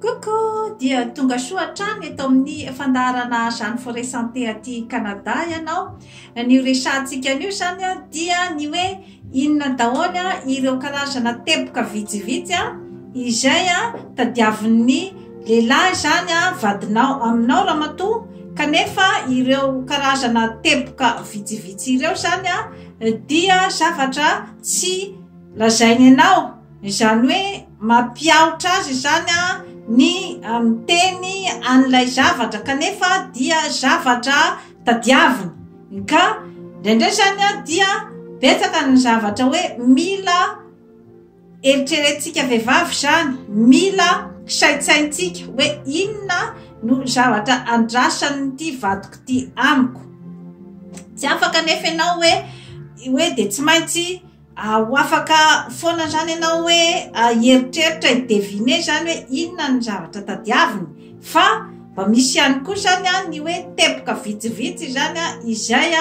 Coucou, dia tonga soa hatrany eto amin'ny fandaharana Jeanne Forêt Santé aty Canada ianao. Ny resahantsika anio zany dia ny hoe inona daholo ireo karazana teboka vitsivitsy izay tadiavin'ny lehilahy zany vadinao aminao ramatoa, kanefa ireo karazana teboka vitsivitsy ireo zany dia zavatra tsy lazainy anao, izany hoe mampiaotra azy zany ny miteny an'ilay zavatra kanefa dia zavatra tadiaviny. Ka ndraindray zany dia betsaka ny zavatra hoe mila eritreretintsika vehivavy zany, mila saintsaintsika hoe inona no zavatra andrasan'ity vadiko ty amiko. Tsy afaka nefa ianao hoe de tsy maintsy ho afaka foana zany ianao hoe eritreritra idevine zany hoe inona ny zavatra tadiaviny, fa mba misy ihany koa zany ny hoe teboka vitsivitsy zany izay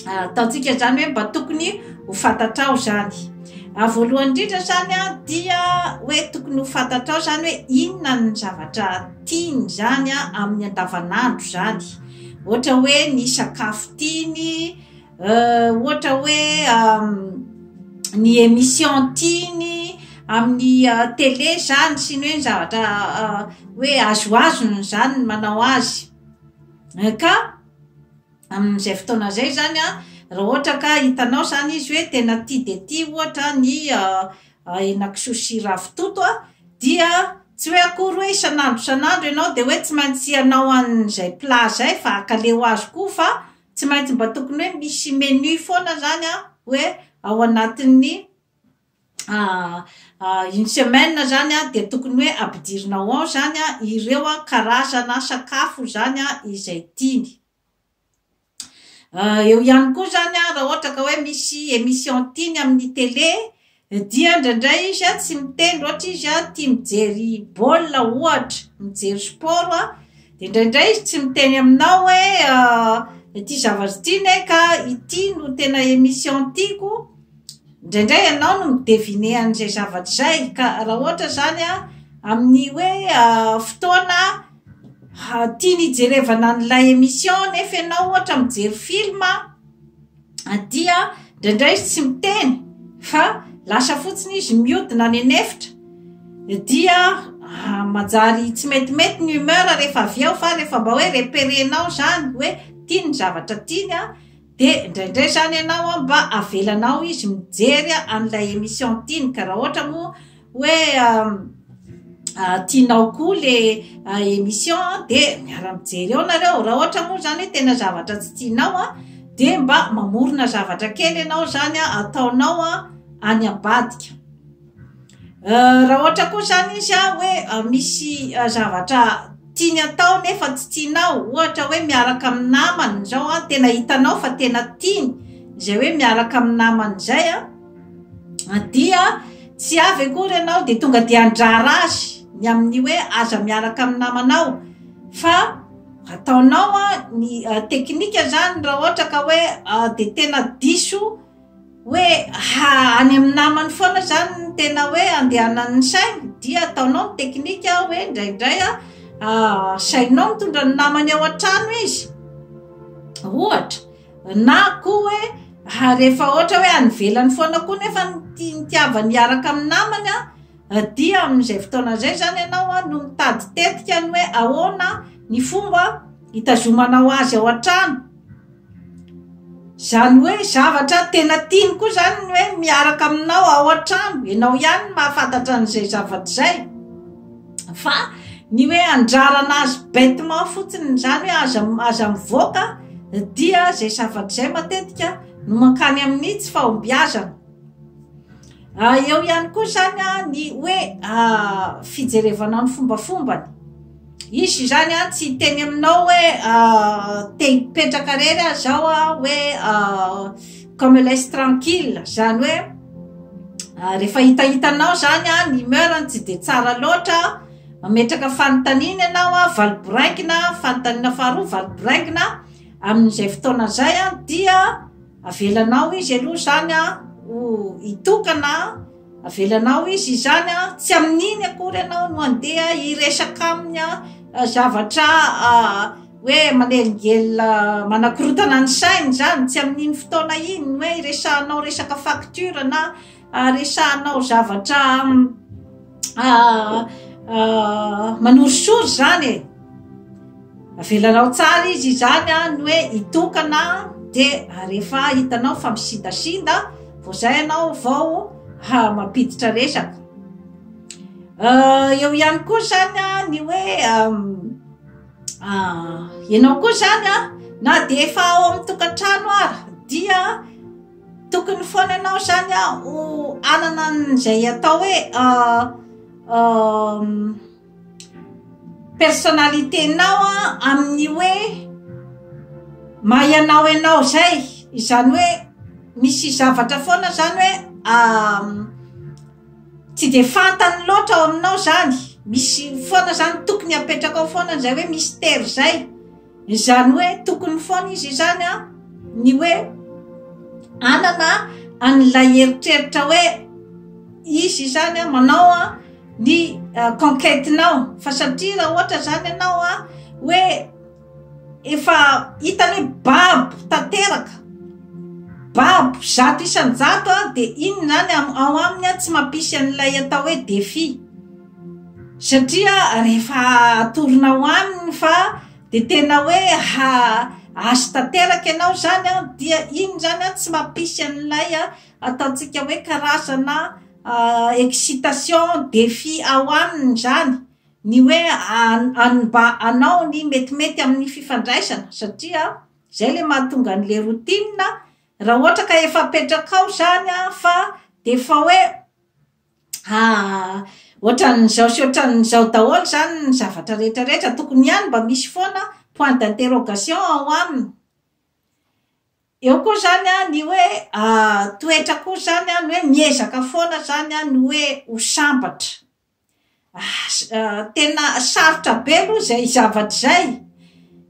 ataontsika zany hoe mba tokony ho fantatrao zany. Voalohany indrindra zany dia hoe tokony ho fantatrao zany hoe inona ny zavatra tiany zany amin'ny andavanandro zany, ohatra hoe ny sakafo tiany, ohatra hoe ny émission tiany amin'ny télé zany, sy ny hoe zavatra hoe azoazony zany manao azy. Ka amin'izay fotoana zay zany raha ohatra ka hitanao zany izy hoe tena tia de tia ohatra ny henakisoa sy ravitoto dia tsy hoe akory hoe isanandro ianao de hoe tsy maintsy ianao an'izay plat zay fa akaleo azy koa, fa tsy maintsy mba tokony hoe misy menu foana zany hoe ao anatin'ny une semaine zany de tokony hoe ampidirinao ao zany ireo karazana sakafo zany izay tiany. Eo ihany koa zany raha ohatra ka hoe misy émission tiany amin'ny télé dia ndraindray izy tsy miteny loatra izy tia mijery baolina ohatra, mijery sport de ndraindray izy tsy miteny aminao hoe ty zavatra tiany ka ity no tena émission tiako. Ndraindray ianao no midevine an'izay zavatra zay. Ka raha ohatra zany amin'ny hoe fotoana tiany hijerevana an'ilay émission nefa ianao ohatra mijery film dia ndraindray izy tsy miteny fa lasa fotsiny izy miodina any anefitra, dia manjary tsy metimety ny humeur rehefa avy eo, fa rehefa mba hoe repérenao zany hoe tiany ny zavatra tiany de ndraindray zany ianao mba avelanao izy mijery an'ilay émission tiany. Ka raha ohatra moa hoe tianao koa le émission de miara-mijery eo nareo. Raha ohatra moa zany tena zavatra tsy tianao de mba mamorona zavatra kely ianao zany ataonao any ambadika. Raha ohatra koa zany izy hoe misy zavatra tiany atao nefa tsy tianao, ohatra hoe miaraka amin'ny namany zao tena hitanao fa tena tiany izay hoe miaraka amin'ny namany zay dia tsy avy akory ianao de tonga de andrara azy ny amin'ny hoe aza miaraka amin'ny namanao, fa ataonao ny teknika zany raha ohatra ka hoe de tena diso hoe any amin'ny namany foana zany tena hoe andehanan'ny sainy, dia ataonao ny teknika hoe ndraindray sainao mitondra ny namany ao an-trano izy ohatra, na koa hoe rehefa ohatra hoe anivelany foana koa nefa nitiavany hiaraka amin'ny namany dia amin'izay fotoana zay zany ianao no mitady tetika ny hoe ahoana ny fomba hitazomanao azy ao an-trano. Zany hoe zavatra tena tiany koa zany ny hoe miaraka aminao ao an-trano, ianao ihany mahafantatra an'izay zavatra zay, fa ny hoe andrarana azy bêtement fotsiny zany hoe aza mivoaka dia zay zavatra zay matetika no mankany amin'ny tsy fahombiazana. Eo ihany koa zany ny hoe fijerevanao ny fombafombany. Izy zany tsy teny aminao hoe te hipetraka rery zao hoe comme laisse tranquille, zany hoe rehefa hitahitanao zany ny humeur tsy de tsara loatra, mametraka fanontaniana ianao valibiraikina, fanontaniana faharoa valibiraikina amin'izay fotoana zay dia avelanao izy aloha zany ho hitokana avelanao izy zany tsy amin'iny akory ianao no andeha iresaka aminy zavatra hoe manelingelina manakorotana ny sainy zany, tsy amin'iny fotoana iny hoe iresahanao resaka facture na resahanao zavatra manorisory zany avelanao tsara izy zany ny hoe itokana de rehefa hitanao fa misidasinda vao zay ianao vao mampiditra resaka. Eo ihany koa zany ny hoe ianao koa zany na de efa ao amin'ny tokantrano ary dia tokony foana ianao zany ho anana an'izay atao hoe personnalité-nao amin'ny hoe mahay anao zay, izany hoe misy zavatra foana zany hoe tsy de fantany loatra ao aminao zany, misy foana zany tokony apetraka ao foana zay hoe mystère zay, izany hoe tokony foana izy zany ny hoe anana an'ilay eritreritra hoe izy zany manao ny conquête-nao. Fa satria raha ohatra zany ianao hoe efa hitany hoe babo tanteraka, babo zato isan-jato de iny zany ao aminy tsy mampisy an'ilay atao hoe défi, satria rehefa atoronao aminy fa de tena hoe azo tanteraka ianao zany dia iny zany tsy mampisy an'ilay ataontsika hoe karazana excitation défi ao aminy zany, ny hoe mba anao ny metimety amin'ny fifandraisana, satria zay le mahatonga an'le routine. Raha ohatra ka efa apetraka ao zany fa de fa hoe ohatran'izao sy ohatran'izao daholo zany ny zavatra rehetrarehetra, tokony ihany mba misy foana point d'interrogation ao aminy. Eo koa zany ny hoe toetra koa zany ny hoe miezaka foana zany ny hoe ho sambatra. Tena sarotra be aloha zay zavatra zay,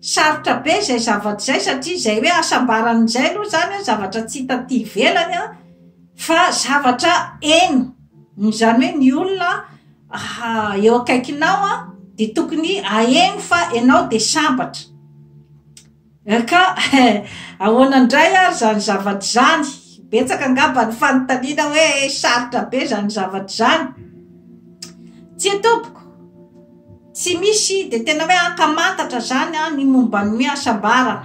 sarotra be zay zavatra zay, satria zay hoe asambaran'izay aloha zany zavatra tsy hita aty ivelany fa zavatra eny, zany hoe ny olona eo akaikinao de tokony aeny fa ianao de sambatra. Ka ahoana indray ary zany zavatra zany, betsaka angamba ny fanontaniana hoe sarotra be zany zavatra zany. Tsy tompoko, tsy misy de tena hoe ankamantatra zany ny momba ny asambarana,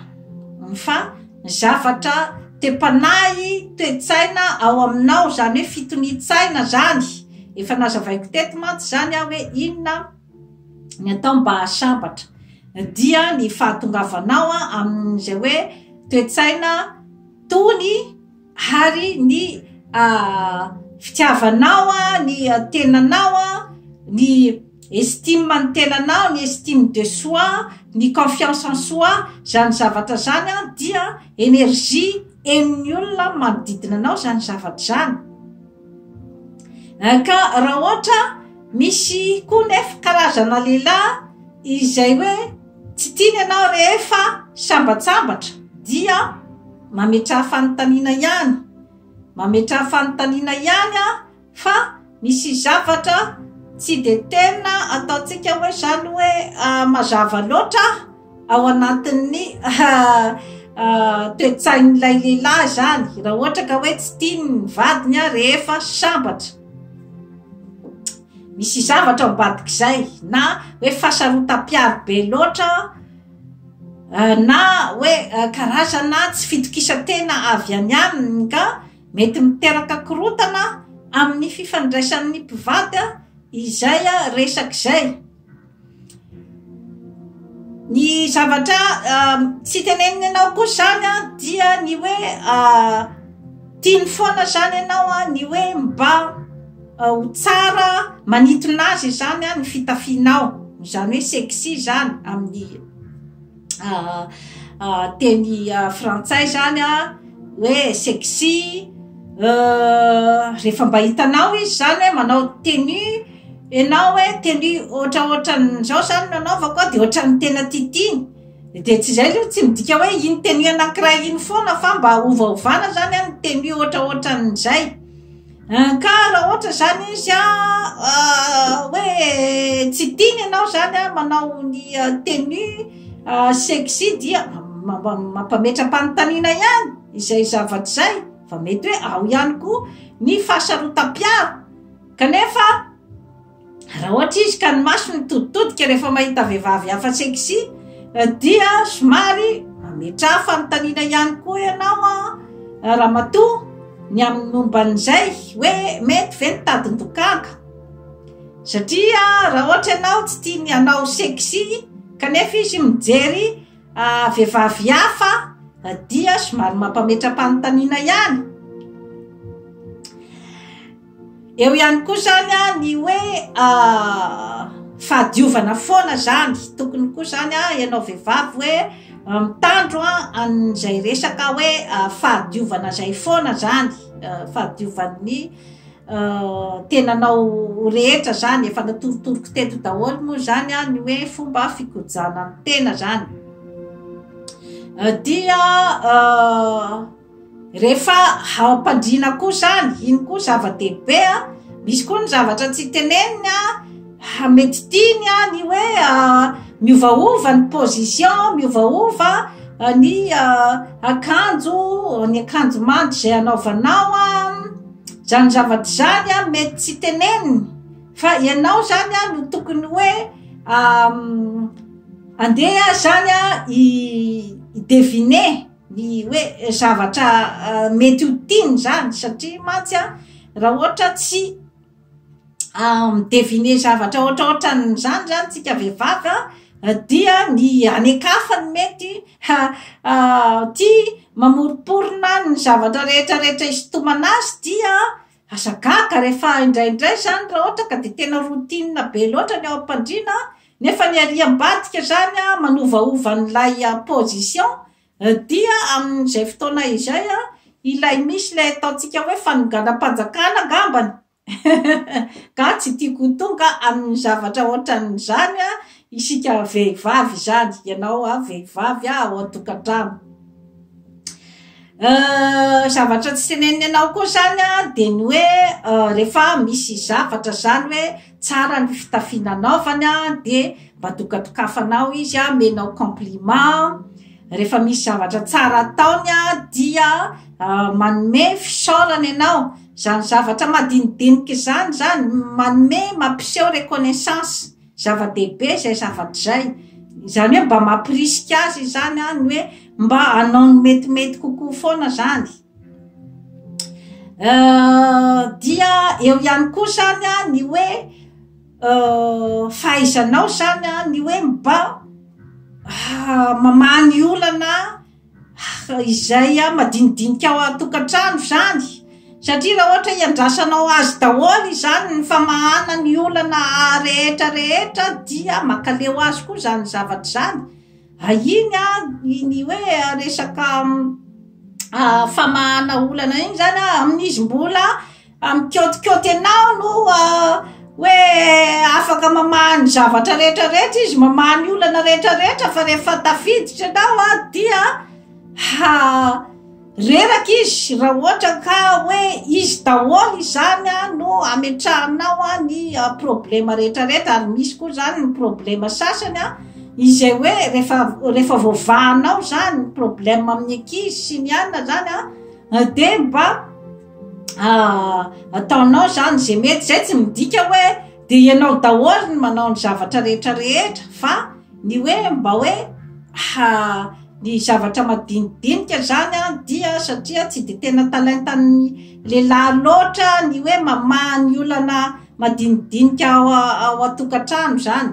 fa zavatra te-panahy toe-tsaina ao aminao, zany hoe fitoni-tsaina zany. Efa nazavaiko teto mantsy zany hoe inona ny atao mba hasambatra, dia ny fahatongavanao amin'izay hoe toe-tsaina tony ary ny fitiavanao, ny tenanao, ny estime ny tenanao, ny estime de soi, ny confiance en soi, zany zavatra zany dia énergie en'ny olona manodidina anao zany zavatra zany. Ka raha ohatra misy koa nefa karazana lehilahy izay hoe tsy tiany ianao rehefa sambatsambatra, dia mametraha fanontaniana ihany, mametraha fanontaniana ihany fa misy zavatra tsy de tena ataontsika hoe zany hoe mazava loatra ao anatin'ny toe-tsain'ilay lehilahy zany, raha ohatra ka hoe tsy tiany ny vadiny rehefa sambatra. Misy zavatra ambadik'izay, na hoe fahasarotam-piaro be loatra, na hoe karazana tsy fitokisa-tena avy any aminy, ka mety miteraka korotana amin'ny fifandraisan'ny mpivady izay resak'izay. Ny zavatra tsy tenenina ianao koa zany dia ny hoe tiany foana zany ianao ny hoe mba ho tsara manitona azy zany ny fitafianao, zany hoe sexy zany amin'ny teny frantsay zany hoe sexy. Rehefa mba hitanao izy zany hoe manao tenue, ianao hoe tenue ohatraohatran'izao zany nanaovako de ohatran'ny tena titiny, de tsy zay aloha, tsy midika hoe iny tenue anankiray iny foana fa mba ovaovana zany ny tenue ohatraohatran'izay. ka raha ohatra zany izy hoe tsy tiany ianao zany manao ny tenue sexy dia mampametra-panontaniana ihany izay zavatra zay fa mety hoe ao ihany koa ny fahasarotam-piaro kanefa raha ohatra izy ka ny maso mitoditodika rehefa mahita vehivavy hafa sexy dia somary mametra fanontaniana ihany koa ianao raha matoa ny amin'ny momban'izay hoe mety ve nitadin-dokaka satria raha ohatra ianao tsy tiany anao sexy kanefa izy mijery vehivavy hafa dia somary mampametra-panontaniana ihany. Eo ihany koa zany ny hoe fahadiovana foana zany tokony koa zany ianao vehivavy hoe mitandro an'izay resaka hoe fahadiovana zay foana zany fahadiovan'ny tenanao rehetra zany efa natorotoroko teto daholo moa zany ny hoe fomba fikojana ny tena zany dia rehefa hampandrina koa zany iny koa zava-dehibe misy koa ny zavatra tsy teneniny mety tiany ny hoe miovaova ny position miovaova ny akanjo mandry zay anaovanao zany zavatra zany mety tsy teneniny fa ianao zany no tokony hoe andeha zany i-deviner ny hoe zavatra mety ho tiany zany satria mantsy raha ohatra tsy mideviner zavatra ohatraohatrany zany tsika vehivavy dia ny anekafany mety ty mamoriporona ny zavatra rehetrarehetra isotomana azy dia asagaka rehefa indraindray zany raha ohatra ka de tena routine be loatra ny ao ampandrina nefa ny ariam-badika zany manovaova n'ilay position dia amin'izay fotoana izay ilay misy lay ataontsika hoe fanonganam-panjakana ngambany ka tsy tiako tonga amin'ny zavatra ohatran'izany isika vehivavy zany ianao vehivavy ao an-tokantrano zavatra tsy teneniny ianao koa zany de ny hoe rehefa misy zavatra zany hoe tsara ny fitafiananaovany de mba tokatokafanao izy menao compliment rehefa misy zavatra tsara ataony dia manome fisaorana ianao zany zavatra madinidinika zany manome mampiseho reconnaissance zava-dehibe zay zavatra zay zany hoe mba mampirisika azy zany ny hoe mba anao ny metimety kokoa foana zany dia eo ihany koa zany ny hoe fahaizanao zany ny hoe mba mamany olana izay madinidinika ao atokantrano zany satria raha ohatra iandrasanao azy daholo zany ny famahana ny olana rehetrarehetra dia makaleo azy koa zany zavatra zany iny hoe resaka famahana olana iny zany amin'izy mbola mikiotikioty anao no hoe afaka mamahany zavatra rehetrarehetra izy mamahany olana rehetrarehetra fa rehefa tafiditra anao dia reraka izy raha ohatra ka hoe izy daholo zany no ametrahanao ny problema rehetrarehetra ary misy koa zany ny problema sasany izay hoe rehefa voavahanao zany ny problema amin'ny ankizy sy ny anina zany de mba ataonao zany zay mety zay tsy midika hoe de ianao daholo ny manao ny zavatra rehetrarehetra fa ny hoe mba hoe ny zavatra madinidinika zany dia satria tsy de tena talentan'ny lehilahy loatra ny hoe mamaha ny olana madinidinika ao atokantrano zany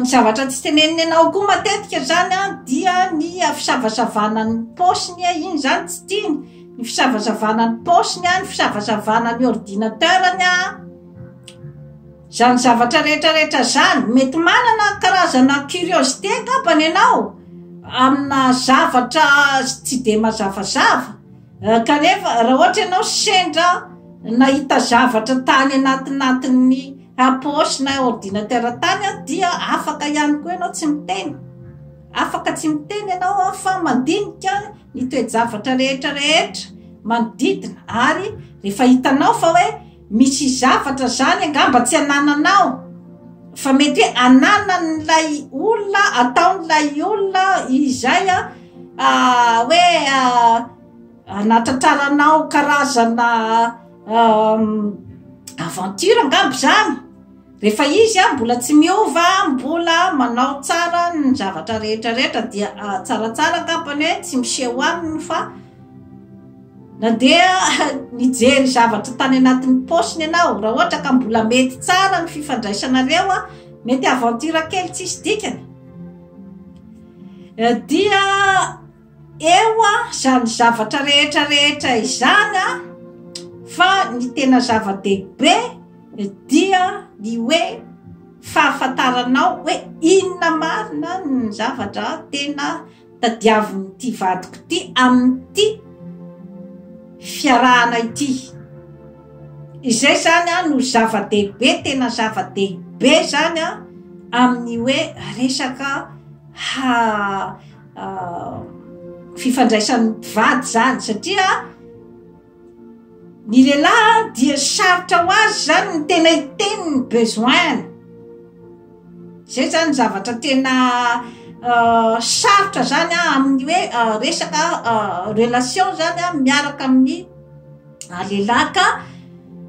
ny zavatra tsy teneniny ianao koa matetika zany dia ny fisavasavana ny posiny iny zany tsy tiany ny fisavasavana ny posiny ny fisavasavana ny ordinateurany zany zavatra rehetrarehetra zany mety manana karazana curiosité ngambany ianao amina zavatra tsy de mazavazava kanefa raha ohatra ianao sendra nahita zavatra tany anatinatin'ny posy na ordinateur tany dia afaka ihany koa ianao tsy miteny afaka tsy miteny ianao fa mandinika ny toe-javatra rehetrarehetra manodidina ary rehefa hitanao fa hoe misy zavatra zany angamba tsy anananao fa mety hoe ananan'ilay olona ataon'ilay olona izay hoe anatratraranao karazana aventure angamba zany rehefa izy mbola tsy miova mbola manao tsara ny zavatra rehetrarehetra dia tsaratsara angambany hoe tsy miseho aminy fa nandeha nijery zavatra tany anatin'ny posiny ianao raha ohatra ka mbola mety tsara ny fifandraisanareo mety aventure kely tsisy dikany dia eo zany zavatra rehetrarehetra izany fa ny tena zava-dehibe dia ny hoe fahafantaranao hoe inona marina ny zavatra tena tadiaviny ty vadiko ty amin'ity fiarahana ity izay zany no zava-dehibe tena zava-dehibe zany amin'ny hoe resaka fifandraisan'ny mpivady zany satria ny lehilahy dia sarotra ho azy zany ny tena hiteny ny besoin zay zany zavatra tena sarotra zany amin'ny hoe resaka relation zany miaraka amin'ny lehilahy ka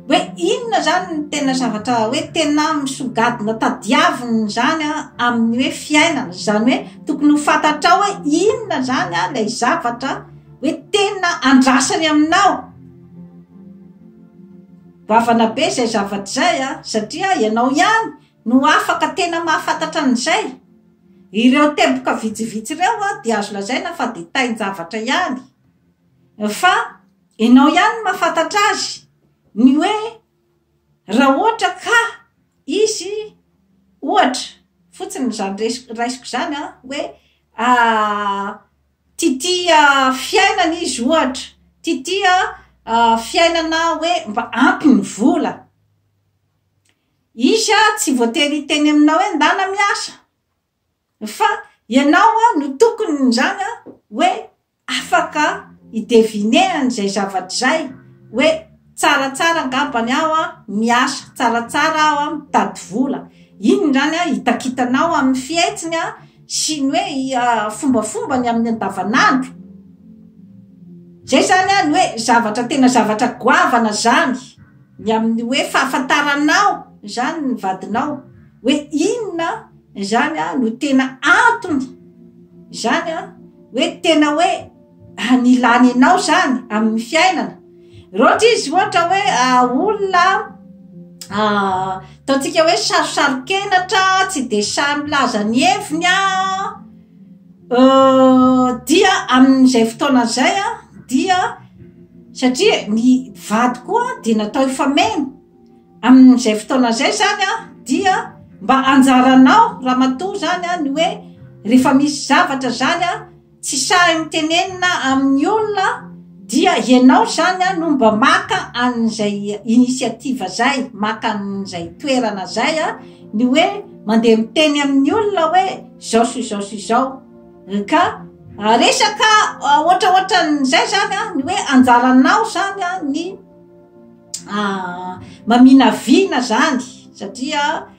hoe inona zany ny tena zavatra hoe tena misogadina tadiaviny zany amin'ny hoe fiainana zany hoe tokony ho fantatrao hoe inona zany lay zavatra hoe tena andrasany aminao bavana be zay zavatra zay satria ianao ihany no afaka tena mahafantatra an'izay ireo tempoka vitsivitsy ireo dia azo lazaina fa détail-javatra ihany fa ianao ihany mahafantatra azy ny hoe raha ohatra ka izy ohatra fotsiny zany raisiko zany hoe titia fiainana izy ohatra titia fiainana hoe mba ampy ny vola izy tsy voatery teny aminao hoe ndana miasa fa ianao no tokony zany hoe afaka hidevinehany zay zavatra zay hoe tsaratsara angambany aho miasa tsaratsara aho mitady vola iny zany hitakitanao amin'ny fietsiny sy ny hoe fombafombany amin'ny andavanandro zay zany ny hoe zavatra tena zavatra goavana zany ny amin'ny hoe fahafantaranao zany ny vadinao hoe inona zany no tena antony zany hoe tena hoe nilany anao zany amin'ny fiainana roatra izy ohatra hoe olona ataontsika hoe sarosarokenatra tsy de samy laza ny heviny dia amin'izay fotoana zay dia satria ny vady koa dia natao ifameno amin'izay fotoana zay zany dia mba anjaranao raha matoa zany ny hoe rehefa misy zavatra zany tsy sahy mitenenina amin'ny olona dia ianao zany no mba maka an'izay inisiativa zay maka an'izay toerana zay ny hoe mandeha miteny amin'ny olona hoe zao sy zao sy zao ka resaka ohatraohatran'izay zany ny hoe anjaranao zany ny maminavina zany satria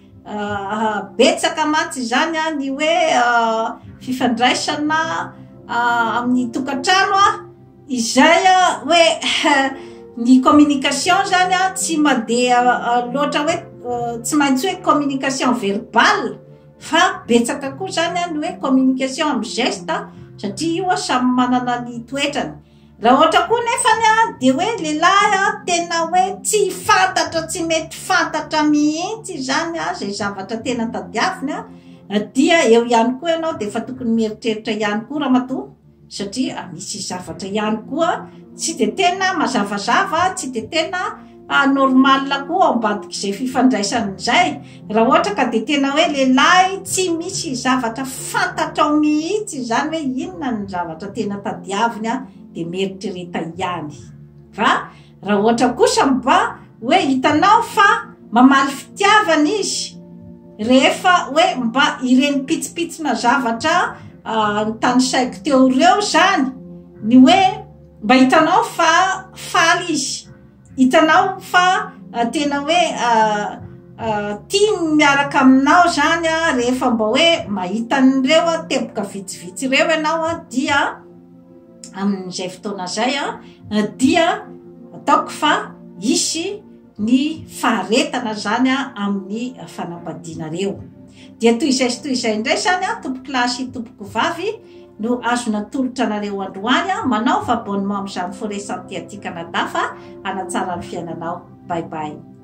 betsaka matsy zany ny hoe fifandraisana amin'ny tokantrano izay hoe ny communication zany tsy mandeha loatra hoe tsy maintsy hoe communication verbale fa betsaka koa zany ny hoe communication amin'ny geste satria io samy manana ny toetrany raha ohatra koa nefany dia hoe lehilahy tena hoe tsy fantatra tsy mety fantatra mihitsy zany zay zavatra tena tadiaviny dia eo ihany koa ianao dia efa tokony mieritreritra ihany koa raha matoa satria misy zavatra ihany koa tsy de tena mazavazava tsy de tena normal koa ambadik'izay fifandraisan'izay raha ohatra ka de tena hoe lehilahy tsy misy zavatra fantatrao mihitsy zany hoe inona ny zavatra tena tadiaviny de mieritrereta ihany fa raha ohatra kosa mba hoe hitanao fa mamaly fitiavana izy rehefa hoe mba ireny pitsipitsina zavatra ny tany saiko teo reo zany ny hoe mba hitanao fa faly izy, hitanao fa tena hoe tia miaraka aminao zany rehefa mba hoe mahita an'ireo teboka vitsivitsy ireo ianao dia amin'izay fotoana zay dia ataoko fa isy ny faharetana zany amin'ny fanambadianareo. Dia toy izay indray zany tompoko lahy sy tompoko vavy no azona tolotra anareo androany manao fa bonnement amin'izany foresanty aty Canada fa hanatsara ny fiainanao. Bye bye.